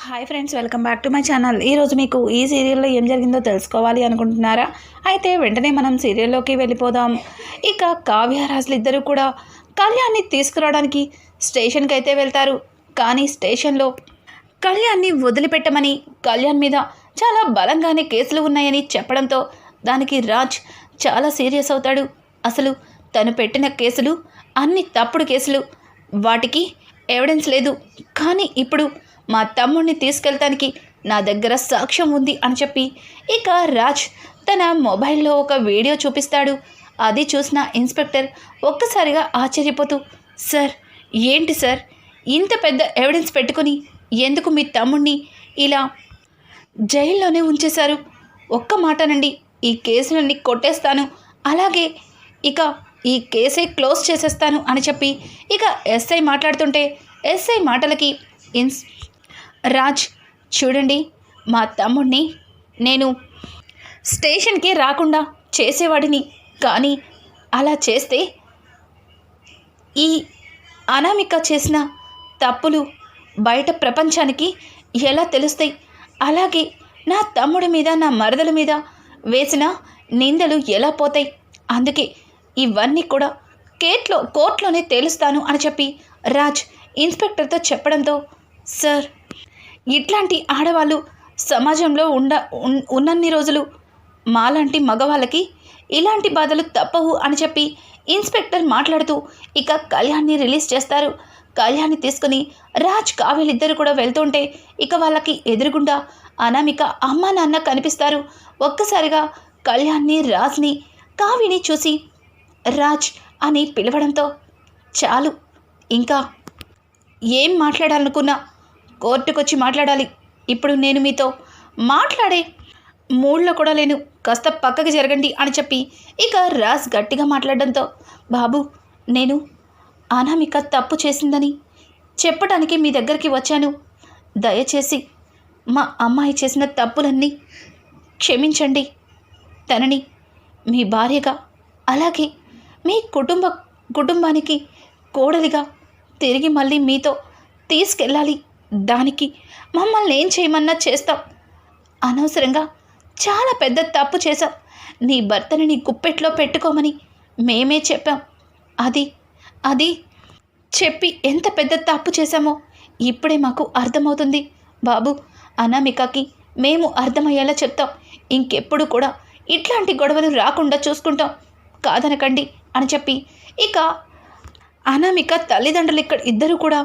Hi friends, welcome back to my channel. ఈరోజు మీకు ఈ సీరియల్లో ఏం జరిగిందో తెలుసుకోవాలి అనుకుంటున్నారా? అయితే వెంటనే మనం సీరియల్లోకి వెళ్ళిపోదాం. ఇక కావ్యరాజులు ఇద్దరు కూడా కళ్యాణ్ని తీసుకురావడానికి స్టేషన్కి అయితే వెళ్తారు. కానీ స్టేషన్లో కళ్యాణ్ని వదిలిపెట్టమని కళ్యాణ్ మీద చాలా బలంగానే కేసులు ఉన్నాయని చెప్పడంతో దానికి రాజ్ చాలా సీరియస్ అవుతాడు. అసలు తను పెట్టిన కేసులు అన్ని తప్పుడు కేసులు, వాటికి ఎవిడెన్స్ లేదు. కానీ ఇప్పుడు మా తమ్ముడిని తీసుకెళ్తానికి నా దగ్గర సాక్ష్యం ఉంది అని చెప్పి ఇక రాజ్ తన మొబైల్లో ఒక వీడియో చూపిస్తాడు. అది చూసిన ఇన్స్పెక్టర్ ఒక్కసారిగా ఆశ్చర్యపోతూ, సార్ ఏంటి సార్, ఇంత పెద్ద ఎవిడెన్స్ పెట్టుకుని ఎందుకు మీ తమ్ముడిని ఇలా జైల్లోనే ఉంచేశారు? ఒక్క మాటనండి, ఈ కేసులన్నీ కొట్టేస్తాను, అలాగే ఇక ఈ కేసే క్లోజ్ చేసేస్తాను అని చెప్పి ఇక ఎస్ఐ మాట్లాడుతుంటే ఎస్ఐ మాటలకి రాజ్, చూడండి, మా తమ్ముడిని నేను స్టేషన్కి రాకుండా చేసేవాడిని, కానీ అలా చేస్తే ఈ అనామిక చేసిన తప్పులు బయట ప్రపంచానికి ఎలా తెలుస్తాయి? అలాగే నా తమ్ముడి మీద, నా మరదల మీద వేసిన నిందలు ఎలా పోతాయి? అందుకే ఇవన్నీ కూడా కోర్టులోనే తేలుస్తాను అని చెప్పి రాజ్ ఇన్స్పెక్టర్తో చెప్పడంతో, సార్, ఇట్లాంటి ఆడవాళ్ళు సమాజంలో ఉన్నన్ని రోజులు మాలాంటి మగవాళ్ళకి ఇలాంటి బాధలు తప్పవు అని చెప్పి ఇన్స్పెక్టర్ మాట్లాడుతూ ఇక కళ్యాణ్ని రిలీజ్ చేస్తారు. కళ్యాణ్ని తీసుకుని రాజ్ కావ్యలిద్దరు కూడా వెళ్తుంటే ఇక వాళ్ళకి ఎదురుగుండా అనామిక అమ్మ నాన్న కనిపిస్తారు. ఒక్కసారిగా కళ్యాణ్ని, రాజ్ని, కావ్యని చూసి రాజ్ అని పిలవడంతో, చాలు, ఇంకా ఏం మాట్లాడాలనుకున్నా కోర్టుకొచ్చి మాట్లాడాలి. ఇప్పుడు నేను మీతో మాట్లాడే మూడ్లో కూడా లేను, కాస్త పక్కకి జరగండి అని చెప్పి ఇక రాజ్ గట్టిగా మాట్లాడడంతో, బాబు, నేను అనామిక తప్పు చేసిందని చెప్పడానికి మీ దగ్గరికి వచ్చాను. దయచేసి మా అమ్మాయి చేసిన తప్పులన్నీ క్షమించండి. తనని మీ భార్యగా, అలాగే మీ కుటుంబానికి కోడలిగా తిరిగి మళ్ళీ మీతో తీసుకెళ్ళాలి. దానికి మమ్మల్ని ఏం చేయమన్నా చేస్తాం. అనవసరంగా చాలా పెద్ద తప్పు చేశాం. నీ భర్తని నీ గుప్పెట్లో పెట్టుకోమని మేమే చెప్పాం. అది చెప్పి ఎంత పెద్ద తప్పు చేశామో ఇప్పుడే మాకు అర్థమవుతుంది. బాబు, అనామికకి మేము అర్థమయ్యేలా చెప్తాం. ఇంకెప్పుడు కూడా ఇట్లాంటి గొడవలు రాకుండా చూసుకుంటాం, కాదనకండి అని చెప్పి ఇక అనామిక తల్లిదండ్రులు ఇక్కడ ఇద్దరు కూడా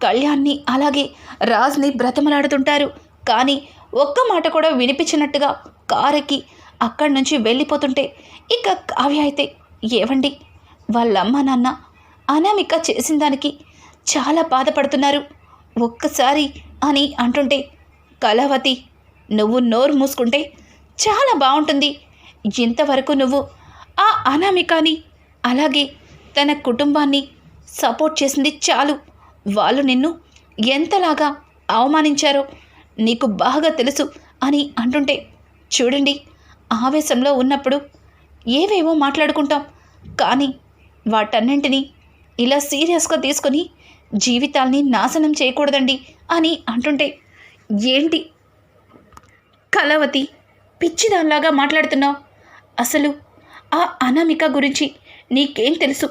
కళ్యాణ్ని అలాగే రాజ్ని బ్రతమలాడుతుంటారు. కానీ ఒక్క మాట కూడా వినిపించినట్టుగా కారెక్కి అక్కడి నుంచి వెళ్ళిపోతుంటే ఇక కావ్య అయితే, ఏవండి, వాళ్ళమ్మ నాన్న అనామిక చేసిన దానికి చాలా బాధపడుతున్నారు ఒక్కసారి అని అంటుంటే, కళావతి, నువ్వు నోరు మూసుకుంటే చాలా బాగుంటుంది. ఇంతవరకు నువ్వు ఆ అనామికని అలాగే తన కుటుంబాన్ని సపోర్ట్ చేసింది చాలు. వాళ్ళు నిన్ను ఎంతలాగా అవమానించారో నీకు బాగా తెలుసు అని అంటుంటే, చూడండి, ఆవేశంలో ఉన్నప్పుడు ఏవేవో మాట్లాడుకుంటాం, కానీ వాటన్నింటినీ ఇలా సీరియస్గా తీసుకొని జీవితాల్ని నాశనం చేయకూడదండి అని అంటుంటే, ఏంటి కళావతి, పిచ్చిదానిలాగా మాట్లాడుతున్నావు? అసలు ఆ అనామిక గురించి నీకేం తెలుసు?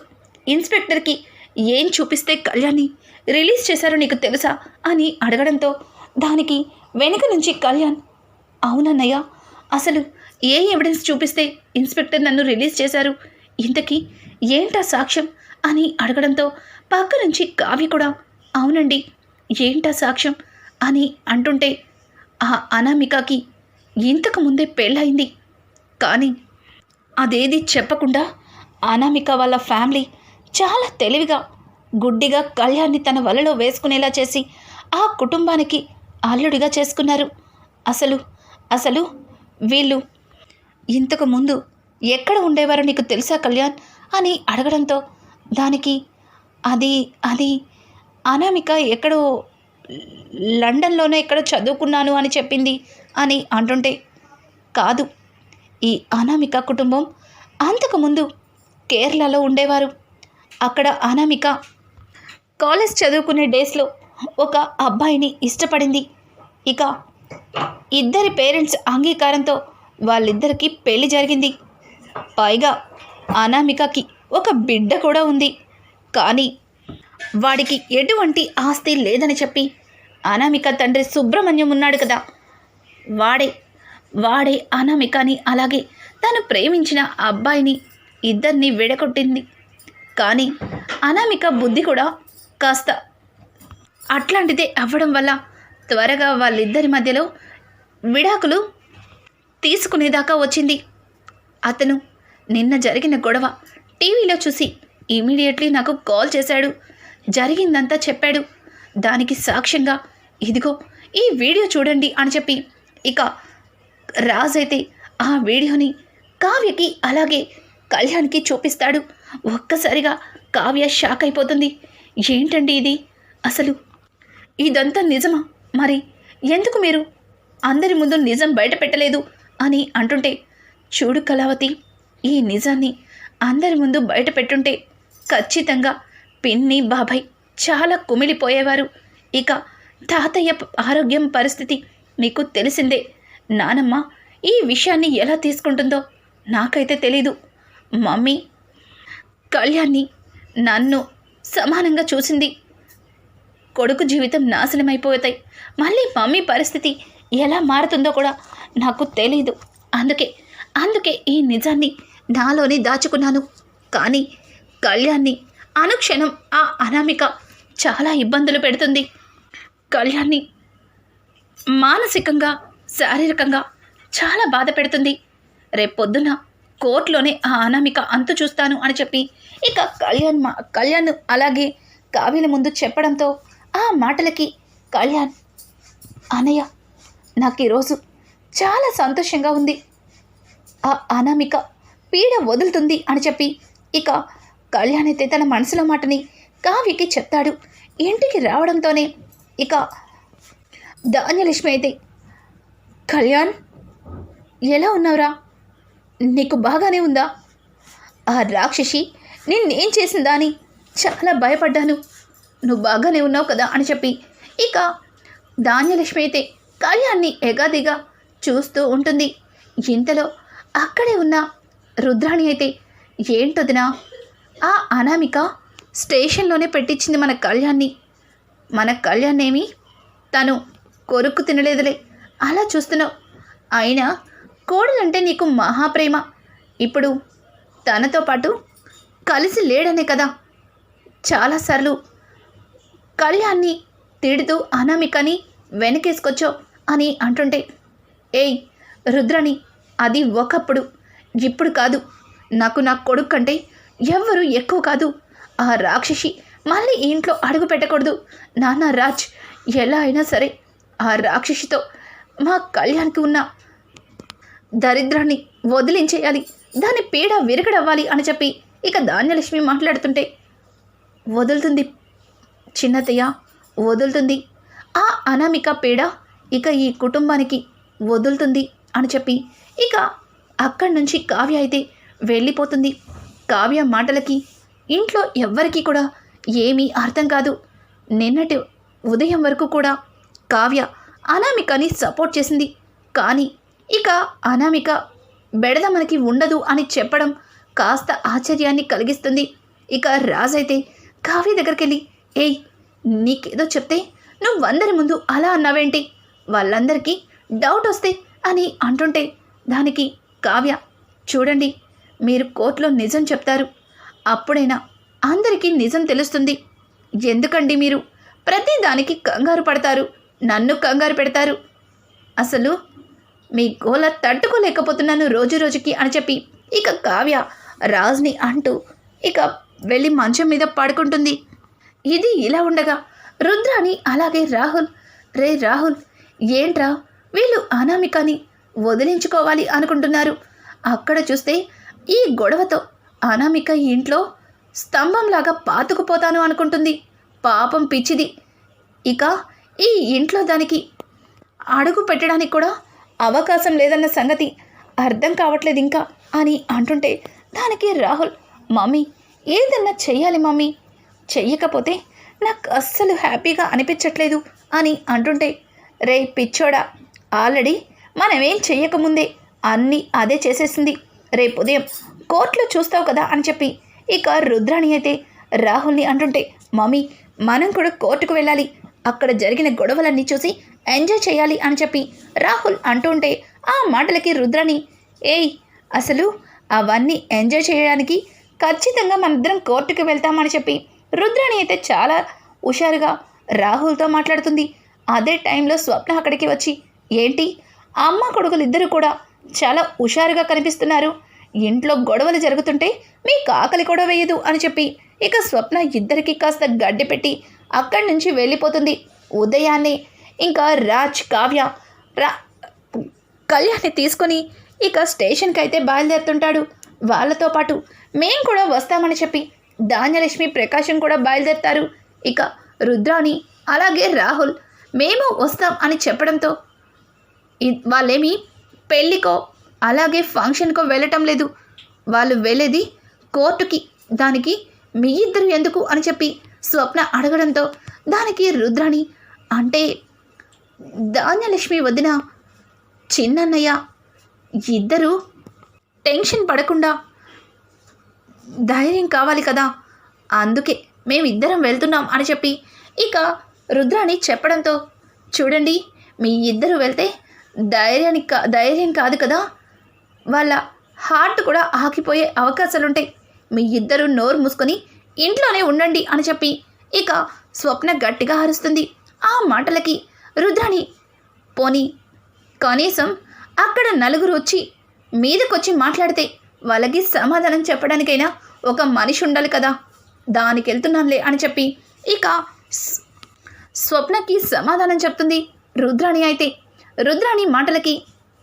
ఇన్స్పెక్టర్కి ఏం చూపిస్తే కళ్యాణ్ని రిలీజ్ చేశారో నీకు తెలుసా అని అడగడంతో దానికి వెనుక నుంచి కళ్యాణ్, అవునన్నయ్య, అసలు ఏ ఎవిడెన్స్ చూపిస్తే ఇన్స్పెక్టర్ నన్ను రిలీజ్ చేశారు? ఇంతకీ ఏంటా సాక్ష్యం అని అడగడంతో పక్క నుంచి కావ్య కూడా, అవునండి, ఏంటా సాక్ష్యం అని అంటుంటే, ఆ అనామికకి ఇంతకు ముందే పెళ్ళయింది, కానీ అదేది చెప్పకుండా అనామిక వాళ్ళ ఫ్యామిలీ చాలా తెలివిగా గుడ్డిగా కళ్యాణ్ని తన వలలో వేసుకునేలా చేసి ఆ కుటుంబానికి అల్లుడిగా చేసుకున్నారు. అసలు వీళ్ళు ఇంతకు ముందు ఎక్కడ ఉండేవారో నీకు తెలుసా కళ్యాణ్ అని అడగడంతో దానికి అది అనామిక ఎక్కడో లండన్లోనే ఎక్కడో చదువుకున్నాను అని చెప్పింది అని అంటుంటే, కాదు, ఈ అనామిక కుటుంబం అంతకుముందు కేరళలో ఉండేవారు. అక్కడ అనామిక కాలేజ్ చదువుకునే డేస్లో ఒక అబ్బాయిని ఇష్టపడింది. ఇక ఇద్దరి పేరెంట్స్ అంగీకారంతో వాళ్ళిద్దరికీ పెళ్లి జరిగింది. పైగా అనామికకి ఒక బిడ్డ కూడా ఉంది. కానీ వాడికి ఎటువంటి ఆస్తి లేదని చెప్పి అనామిక తండ్రి సుబ్రహ్మణ్యం ఉన్నాడు కదా, వాడే అనామికని అలాగే తను ప్రేమించిన అబ్బాయిని ఇద్దరిని విడగొట్టింది. కానీ అనామిక బుద్ధి కూడా కాస్త అట్లాంటిదే అవ్వడం వల్ల త్వరగా వాళ్ళిద్దరి మధ్యలో విడాకులు తీసుకునేదాకా వచ్చింది. అతను నిన్న జరిగిన గొడవ టీవీలో చూసి ఇమీడియట్లీ నాకు కాల్ చేశాడు. జరిగిందంతా చెప్పాడు. దానికి సాక్ష్యంగా ఇదిగో ఈ వీడియో చూడండి అని చెప్పి ఇక రాజ్ అయితే ఆ వీడియోని కావ్యకి అలాగే కళ్యాణ్కి చూపిస్తాడు. ఒక్కసారిగా కావ్య షాక్ అయిపోతుంది. ఏంటండి ఇది, అసలు ఇదంతా నిజమా? మరి ఎందుకు మీరు అందరి ముందు నిజం బయట పెట్టలేదు అని అంటుంటే, చూడు కళావతి, ఈ నిజాన్ని అందరి ముందు బయట పెట్టుంటే ఖచ్చితంగా పిన్ని బాబాయ్ చాలా కుమిలిపోయేవారు. ఇక తాతయ్య ఆరోగ్యం పరిస్థితి మీకు తెలిసిందే. నానమ్మ ఈ విషయాన్ని ఎలా తీసుకుంటుందో నాకైతే తెలీదు. మమ్మీ కళ్యాణ్ని నన్ను సమానంగా చూసింది. కొడుకు జీవితం నాశనమైపోతాయి. మళ్ళీ మమ్మీ పరిస్థితి ఎలా మారుతుందో కూడా నాకు తెలీదు. అందుకే ఈ నిజాన్ని నాలోనే దాచుకున్నాను. కానీ కళ్యాణ్ని అనుక్షణం ఆ అనామిక చాలా ఇబ్బందులు పెడుతుంది. కళ్యాణ్ని మానసికంగా శారీరకంగా చాలా బాధ పెడుతుంది. రేపొద్దున కోర్టులోనే ఆ అనామిక అంతు చూస్తాను అని చెప్పి ఇక కళ్యాణ్ అలాగే కావ్యల ముందు చెప్పడంతో ఆ మాటలకి కళ్యాణ్, అన్నయ్య నాకు ఈరోజు చాలా సంతోషంగా ఉంది, ఆ అనామిక పీడ వదులుతుంది అని చెప్పి ఇక కళ్యాణ్ అయితే తన మనసులో మాటని కావ్యకి చెప్తాడు. ఇంటికి రావడంతోనే ఇక ధాన్యలక్ష్మి అయితే, కళ్యాణ్ ఎలా ఉన్నావురా, నీకు బాగానే ఉందా? ఆ రాక్షసి నిన్నేం చేసిందా అని చాలా భయపడ్డాను. నువ్వు బాగానే ఉన్నావు కదా అని చెప్పి ఇక ధాన్యలక్ష్మి అయితే కళ్యాణ్ని ఎగాదిగా చూస్తూ ఉంటుంది. ఇంతలో అక్కడే ఉన్న రుద్రాణి అయితే, ఏంటొదినా, ఆ అనామిక స్టేషన్లోనే పెట్టించింది మన కళ్యాణ్నేమి తను కొరుక్కు తినలేదులే, అలా చూస్తున్నావు. అయినా కోడలంటే నీకు మహాప్రేమ. ఇప్పుడు తనతో పాటు కలిసి లేడనే కదా చాలాసార్లు కళ్యాణ్ని తిడుతూ అనామికని వెనకేసుకొచ్చో అని అంటుంటే, ఏయ్ రుద్రాణి, అది ఒకప్పుడు, ఇప్పుడు కాదు. నాకు నా కొడుకు కంటే ఎవ్వరూ ఎక్కువ కాదు. ఆ రాక్షసి మళ్ళీ ఇంట్లో అడుగు పెట్టకూడదు. నాన్న రాజ్, ఎలా అయినా సరే ఆ రాక్షసితో మా కళ్యాణ్కి ఉన్న దరిద్రాన్ని వదిలించేయాలి, దాని పీడ విరగడవ్వాలి అని చెప్పి ఇక ధాన్యలక్ష్మి మాట్లాడుతుంటే, వదులుతుంది చిన్నతయ్య, వదులుతుంది. ఆ అనామిక పీడ ఇక ఈ కుటుంబానికి వదులుతుంది అని చెప్పి ఇక అక్కడి నుంచి కావ్య అయితే వెళ్ళిపోతుంది. కావ్య మాటలకి ఇంట్లో ఎవ్వరికీ కూడా ఏమీ అర్థం కాదు. నిన్నటి ఉదయం వరకు కూడా కావ్య అనామికని సపోర్ట్ చేసింది. కానీ ఇక అనామిక బెడద మనకి ఉండదు అని చెప్పడం కాస్త ఆశ్చర్యాన్ని కలిగిస్తుంది. ఇక రాజైతే కావ్య దగ్గరికి వెళ్ళి, ఏయ్ నీకేదో చెప్తే నువ్వు అందరి ముందు అలా అన్నావేంటి, వాళ్ళందరికీ డౌట్ వస్తే అని అంటుంటే, దానికి కావ్య, చూడండి, మీరు కోర్టులో నిజం చెప్తారు, అప్పుడైనా అందరికీ నిజం తెలుస్తుంది. ఎందుకండి మీరు ప్రతి దానికి కంగారు పడతారు, నన్ను కంగారు పెడతారు. అసలు మీ గోల తట్టుకోలేకపోతున్నాను రోజు రోజుకి అని చెప్పి ఇక కావ్య రాజ్ని అంటూ ఇక వెళ్ళి మంచం మీద పడుకుంటుంది. ఇది ఇలా ఉండగా రుద్రాని అలాగే రాహుల్, రే రాహుల్, ఏంట్రా వీళ్ళు అనామికని వదిలించుకోవాలి అనుకుంటున్నారు. అక్కడ చూస్తే ఈ గొడవతో అనామిక ఇంట్లో స్తంభంలాగా పాతుకుపోతాను అనుకుంటుంది. పాపం పిచ్చిది. ఇక ఈ ఇంట్లో దానికి అడుగు పెట్టడానికి కూడా అవకాశం లేదన్న సంగతి అర్థం కావట్లేదు ఇంకా అని అంటుంటే, దానికి రాహుల్, మమ్మీ ఏదన్నా చెయ్యాలి మమ్మీ, చెయ్యకపోతే నాకు అస్సలు హ్యాపీగా అనిపించట్లేదు అని అంటుంటే, రే పిచ్చోడా, ఆల్రెడీ మనమేం చెయ్యకముందే అన్నీ అదే చేసేసింది. రేపు ఉదయం కోర్టులో చూస్తావు కదా అని చెప్పి ఇక రుద్రాణి అయితే రాహుల్ని అంటుంటే, మమ్మీ మనం కూడా కోర్టుకు వెళ్ళాలి, అక్కడ జరిగిన గొడవలన్నీ చూసి ఎంజాయ్ చేయాలి అని చెప్పి రాహుల్ అంటుంటే ఆ మాటలకి రుద్రాణి, ఏయ్ అసలు అవన్నీ ఎంజాయ్ చేయడానికి ఖచ్చితంగా మనిద్దరం కోర్టుకు వెళ్తామని చెప్పి రుద్రాణి అయితే చాలా హుషారుగా రాహుల్తో మాట్లాడుతుంది. అదే టైంలో స్వప్న అక్కడికి వచ్చి, ఏంటి అమ్మ కొడుకులు ఇద్దరు కూడా చాలా హుషారుగా కనిపిస్తున్నారు, ఇంట్లో గొడవలు జరుగుతుంటే మీకు ఆకలి కూడా వేయదు అని చెప్పి ఇక స్వప్న ఇద్దరికి కాస్త గడ్డి పెట్టి అక్కడి నుంచి వెళ్ళిపోతుంది. ఉదయాన్నే ఇంకా రాజ్ కావ్య కళ్యాణ్ని తీసుకొని ఇక స్టేషన్కి అయితే బయలుదేరుతుంటాడు. వాళ్ళతో పాటు మేం కూడా వస్తామని చెప్పి ధాన్యలక్ష్మి ప్రకాశం కూడా బయలుదేరుతారు. ఇక రుద్రాణి అలాగే రాహుల్ మేము వస్తాం అని చెప్పడంతో వాళ్ళేమి పెళ్ళికో అలాగే ఫంక్షన్కో వెళ్ళటం లేదు, వాళ్ళు వెళ్ళేది కోర్టుకి, దానికి మీ ఇద్దరు ఎందుకు అని చెప్పి స్వప్న అడగడంతో దానికి రుద్రాణి, అంటే ధాన్యలక్ష్మి వదిన చిన్నన్నయ్య ఇద్దరు టెన్షన్ పడకుండా ధైర్యం కావాలి కదా, అందుకే మేమిద్దరం వెళ్తున్నాం అని చెప్పి ఇక రుద్రాణి చెప్పడంతో, చూడండి మీ ఇద్దరు వెళ్తే ధైర్యం కాదు కదా, వాళ్ళ హార్ట్ కూడా ఆగిపోయే అవకాశాలుంటాయి, మీ ఇద్దరు నోరు మూసుకొని ఇంట్లోనే ఉండండి అని చెప్పి ఇక స్వప్న గట్టిగా అరుస్తుంది. ఆ మాటలకి రుద్రాణి, పోనీ కనీసం అక్కడ నలుగురు వచ్చి మీదకొచ్చి మాట్లాడితే వాళ్ళకి సమాధానం చెప్పడానికైనా ఒక మనిషి ఉండాలి కదా, దానికి వెళ్తున్నానులే అని చెప్పి ఇక స్వప్నకి సమాధానం చెప్తుంది రుద్రాణి. అయితే రుద్రాణి మాటలకి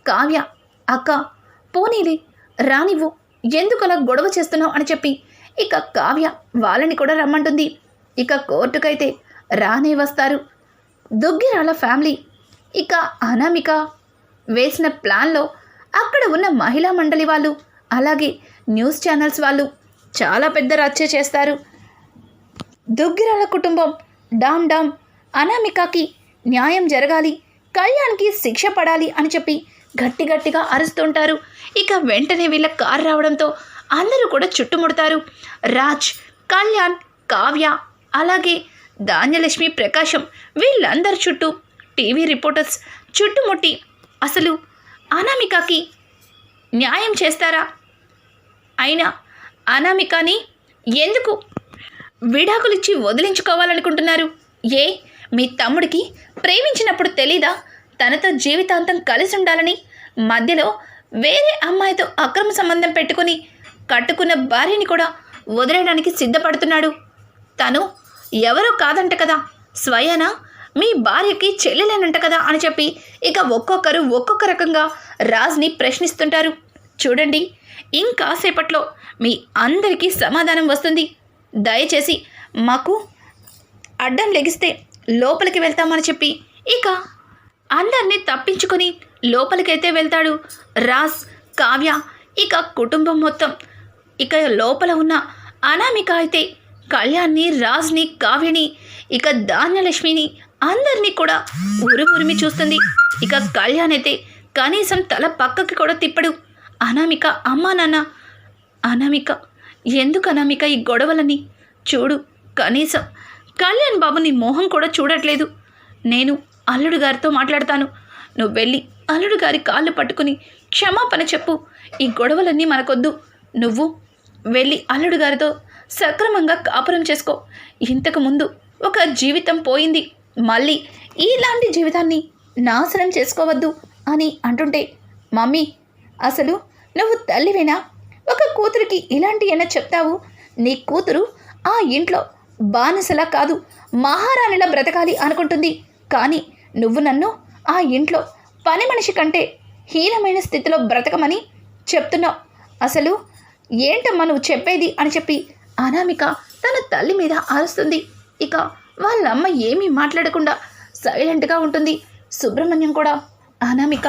కావ్య, అక్క పోనీలే రానివ్వు, ఎందుకలా గొడవ చేస్తున్నావు అని చెప్పి ఇక కావ్య వాళ్ళని కూడా రమ్మంటుంది. ఇక కోర్టుకైతే రానే వస్తారు దుగ్గిరాల ఫ్యామిలీ. ఇక అనామిక వేసిన ప్లాన్లో అక్కడ ఉన్న మహిళా మండలి వాళ్ళు అలాగే న్యూస్ ఛానల్స్ వాళ్ళు చాలా పెద్ద రచ్చ చేస్తారు. దుగ్గిరాల కుటుంబం డామ్ డామ్ అనామికకి న్యాయం జరగాలి, కళ్యాణ్కి శిక్ష పడాలి అని చెప్పి గట్టిగా అరుస్తుంటారు. ఇక వెంటనే వీళ్ళ కారు రావడంతో అందరూ కూడా చుట్టుముడతారు. రాజ్, కళ్యాణ్, కావ్య అలాగే ధాన్యలక్ష్మి, ప్రకాశం వీళ్ళందరి చుట్టూ టీవీ రిపోర్టర్స్ చుట్టుముట్టి అసలు అనామికకి న్యాయం చేస్తారా, అయినా అనామికని ఎందుకు విడాకులిచ్చి వదిలించుకోవాలనుకుంటున్నారు, ఏ మీ తమ్ముడికి ప్రేమించినప్పుడు తెలీదా తనతో జీవితాంతం కలిసి ఉండాలని, మధ్యలో వేరే అమ్మాయితో అక్రమ సంబంధం పెట్టుకుని కట్టుకున్న భార్యని కూడా వదిలేయడానికి సిద్ధపడుతున్నాడు, తను ఎవరో కాదంట కదా, స్వయాన మీ భార్యకి చెల్లెలేనంట కదా అని చెప్పి ఇక ఒక్కొక్కరు ఒక్కొక్క రకంగా రాజ్ని ప్రశ్నిస్తుంటారు. చూడండి ఇంకాసేపట్లో మీ అందరికీ సమాధానం వస్తుంది, దయచేసి మాకు అడ్డం లెగిస్తే లోపలికి వెళ్తామని చెప్పి ఇక అందరినీ తప్పించుకొని లోపలికైతే వెళ్తాడు రాజ్, కావ్య ఇక కుటుంబం మొత్తం. ఇక లోపల ఉన్న అనామిక అయితే కళ్యాణ్ని, రాజ్ని, కావ్యని ఇక ధాన్యలక్ష్మిని అందరినీ కూడా ఉరిమి చూస్తుంది. ఇక కళ్యాణ్ అయితే కనీసం తల పక్కకి కూడా తిప్పడు. అనామిక, అమ్మా నాన్న, అనామిక ఎందుకు అనామిక ఈ గొడవలని చూడు, కనీసం కళ్యాణ్ బాబుని మోహం కూడా చూడట్లేదు, నేను అల్లుడు గారితో మాట్లాడతాను, నువ్వు వెళ్ళి అల్లుడు గారి కాళ్ళు పట్టుకుని క్షమాపణ చెప్పు, ఈ గొడవలన్నీ మనకొద్దు, నువ్వు వెళ్ళి అల్లుడు గారితో సక్రమంగా కాపురం చేసుకో, ఇంతకుముందు ఒక జీవితం పోయింది, మళ్ళీ ఇలాంటి జీవితాన్ని నాశనం చేసుకోవద్దు అని అంటుంటే, మమ్మీ అసలు నువ్వు తల్లివేనా, ఒక కూతురికి ఇలాంటి అయినా చెప్తావు, నీ కూతురు ఆ ఇంట్లో బానిసలా కాదు మహారాణిలా బ్రతకాలి అనుకుంటుంది, కానీ నువ్వు నన్ను ఆ ఇంట్లో పని మనిషి కంటే హీనమైన స్థితిలో బ్రతకమని చెప్తున్నావు, అసలు ఏంటమ్మా నువ్వు చెప్పేది అని చెప్పి అనామిక తన తల్లి మీద అరుస్తుంది. ఇక వాళ్ళమ్మ ఏమీ మాట్లాడకుండా సైలెంట్గా ఉంటుంది. సుబ్రహ్మణ్యం కూడా, అనామిక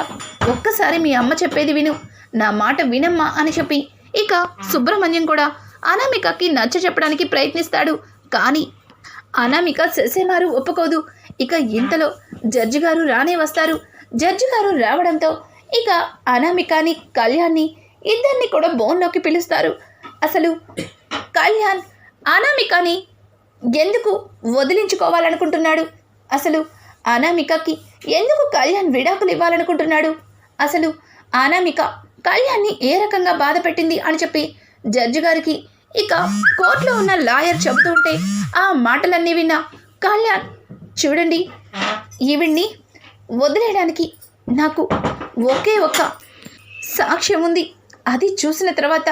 ఒక్కసారి మీ అమ్మ చెప్పేది విను, నా మాట వినమ్మా అని చెప్పి ఇక సుబ్రహ్మణ్యం కూడా అనామికకి నచ్చ చెప్పడానికి ప్రయత్నిస్తాడు. కానీ అనామిక సెసేమారు ఒప్పుకోదు. ఇక ఇంతలో జడ్జి గారు రానే వస్తారు. జడ్జి గారు రావడంతో ఇక అనామికని కళ్యాణ్ని ఇద్దరిని కూడా బోన్లోకి పిలుస్తారు. అసలు కళ్యాణ్ అనామికని ఎందుకు వదిలించుకోవాలనుకుంటున్నాడు? అసలు అనామికకి ఎందుకు కళ్యాణ్ విడాకులు ఇవ్వాలనుకుంటున్నాడు? అసలు అనామిక కళ్యాణ్ని ఏ రకంగా బాధ పెట్టింది అని చెప్పి జడ్జి గారికి ఇక కోర్టులో ఉన్న లాయర్ చెబుతూ ఉంటే ఆ మాటలన్నీ విన్న కళ్యాణ్, చూడండి, ఈవిడ్ని వదిలేయడానికి నాకు ఒకే ఒక్క సాక్ష్యం ఉంది. అది చూసిన తర్వాత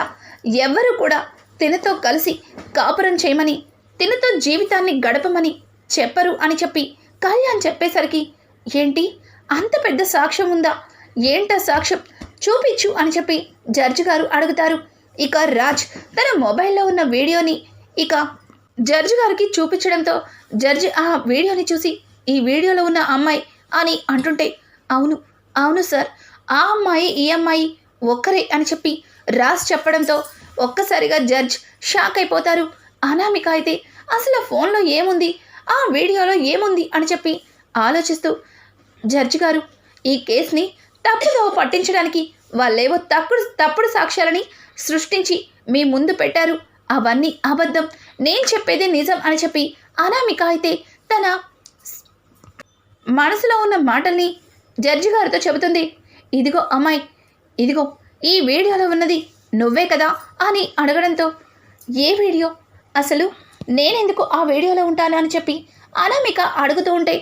ఎవరు కూడా తినతో కలిసి కాపురం చేయమని, తినతో జీవితాన్ని గడపమని చెప్పరు అని చెప్పి కళ్యాణ్ చెప్పేసరికి, ఏంటి అంత పెద్ద సాక్ష్యం ఉందా? ఏంటా సాక్ష్యం చూపించు అని చెప్పి జడ్జి గారు అడుగుతారు. ఇక రాజ్ తన మొబైల్లో ఉన్న వీడియోని ఇక జడ్జి గారికి చూపించడంతో జడ్జి ఆ వీడియోని చూసి, ఈ వీడియోలో ఉన్న అమ్మాయి అని అంటుంటే, అవును అవును సార్, ఆ అమ్మాయి ఈ అమ్మాయి ఒక్కరే అని చెప్పి రాజ్ చెప్పడంతో ఒక్కసారిగా జడ్జ్ షాక్ అయిపోతారు. అనామిక అయితే అసలు ఫోన్లో ఏముంది, ఆ వీడియోలో ఏముంది అని చెప్పి ఆలోచిస్తూ, జడ్జి గారు, ఈ కేసుని తప్పుదో పట్టించడానికి వాళ్ళేవో తప్పుడు సాక్ష్యాలని సృష్టించి మీ ముందు పెట్టారు, అవన్నీ అబద్ధం, నేను చెప్పేది నిజం అని చెప్పి అనామిక అయితే తన మనసులో ఉన్న మాటల్ని జడ్జి గారితో చెబుతుంది. ఇదిగో అమ్మాయి, ఇదిగో ఈ వీడియోలో ఉన్నది నువ్వే కదా అని అడగడంతో, ఏ వీడియో? అసలు నేనెందుకు ఆ వీడియోలో ఉంటాను అని చెప్పి అనామిక అడుగుతూ ఉంటే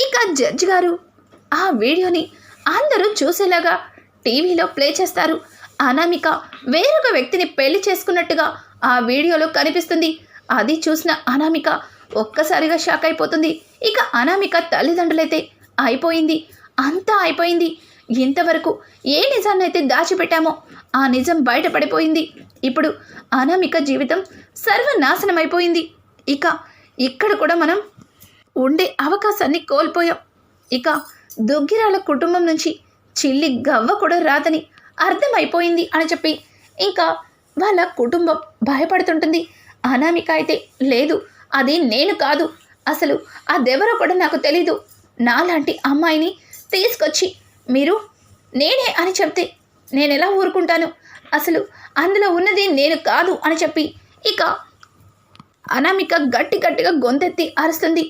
ఇక జడ్జి గారు ఆ వీడియోని అందరూ చూసేలాగా టీవీలో ప్లే చేస్తారు. అనామిక వేరొక వ్యక్తిని పెళ్లి చేసుకున్నట్టుగా ఆ వీడియోలో కనిపిస్తుంది. అది చూసిన అనామిక ఒక్కసారిగా షాక్ అయిపోతుంది. ఇక అనామిక తల్లిదండ్రులైతే అయిపోయింది, అంతా అయిపోయింది. ఇంతవరకు ఏ నిజాన్నైతే దాచిపెట్టామో ఆ నిజం బయటపడిపోయింది. ఇప్పుడు అనామిక జీవితం సర్వనాశనం అయిపోయింది. ఇక ఇక్కడ కూడా మనం ఉండే అవకాశాన్ని కోల్పోయాం. ఇక దుగ్గిరాల కుటుంబం నుంచి చిల్లి గవ్వ కూడా రాదని అర్థమైపోయింది అని చెప్పి ఇంకా వాళ్ళ కుటుంబం భయపడుతుంటుంది. అనామిక అయితే, లేదు, అది నేను కాదు, అసలు అదెవరో కూడా నాకు తెలీదు, నాలాంటి అమ్మాయిని తీసుకొచ్చి మీరు నేనే అని చెప్తే నేను ఎలా ఊరుకుంటాను, అసలు అందులో ఉన్నది నేను కాదు అని చెప్పి ఇక అనామిక గట్టిగా గొంతెత్తి అరుస్తుంది.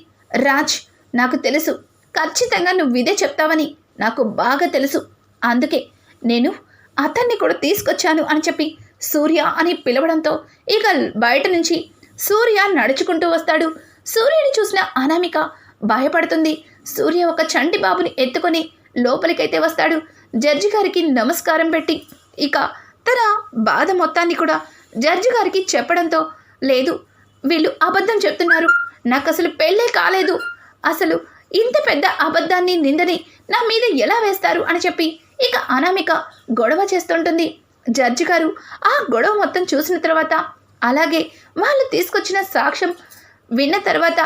రాజ్, నాకు తెలుసు, ఖచ్చితంగా నువ్వు ఇదే చెప్తావని నాకు బాగా తెలుసు, అందుకే నేను అతన్ని కూడా తీసుకొచ్చాను అని చెప్పి సూర్య అని పిలవడంతో ఇక బయట నుంచి సూర్య నడుచుకుంటూ వస్తాడు. సూర్యుని చూసిన అనామిక భయపడుతుంది. సూర్య ఒక చంటి బాబుని ఎత్తుకొని లోపలికైతే వస్తాడు. జడ్జి గారికి నమస్కారం పెట్టి ఇక తన బాధ మొత్తాన్ని కూడా జడ్జి గారికి చెప్పడంతో, లేదు, వీళ్ళు అబద్ధం చెప్తున్నారు, నాకు అసలు పెళ్ళే కాలేదు, అసలు ఇంత పెద్ద అబద్ధాన్ని నిందని నా మీద ఎలా వేస్తారు అని చెప్పి ఇక అనామిక గొడవ చేస్తుంటుంది. జడ్జి గారు ఆ గొడవ మొత్తం చూసిన తర్వాత, అలాగే వాళ్ళు తీసుకొచ్చిన సాక్ష్యం విన్న తర్వాత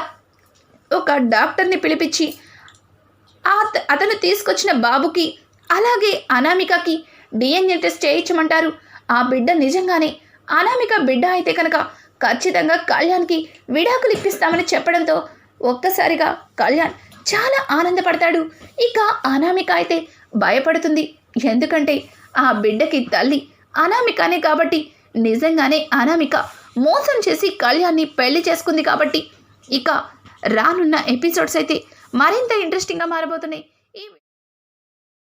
ఒక డాక్టర్ని పిలిపించి అతను తీసుకొచ్చిన బాబుకి అలాగే అనామికకి డిఎన్ఏ టెస్ట్ చేయించమంటారు. ఆ బిడ్డ నిజంగానే అనామిక బిడ్డ అయితే కనుక ఖచ్చితంగా కళ్యాణ్కి విడాకులు ఇప్పిస్తామని చెప్పడంతో ఒక్కసారిగా కళ్యాణ్ చాలా ఆనందపడతాడు. ఇక అనామిక అయితే భయపడుతుంది. ఎందుకంటే ఆ బిడ్డకి తల్లి అనామికనే కాబట్టి, నిజంగానే అనామిక మోసం చేసి కళ్యాణ్ని పెళ్లి చేసుకుంది కాబట్టి ఇక రానున్న ఎపిసోడ్స్ అయితే మరింత ఇంట్రెస్టింగ్గా మారబోతున్నాయి.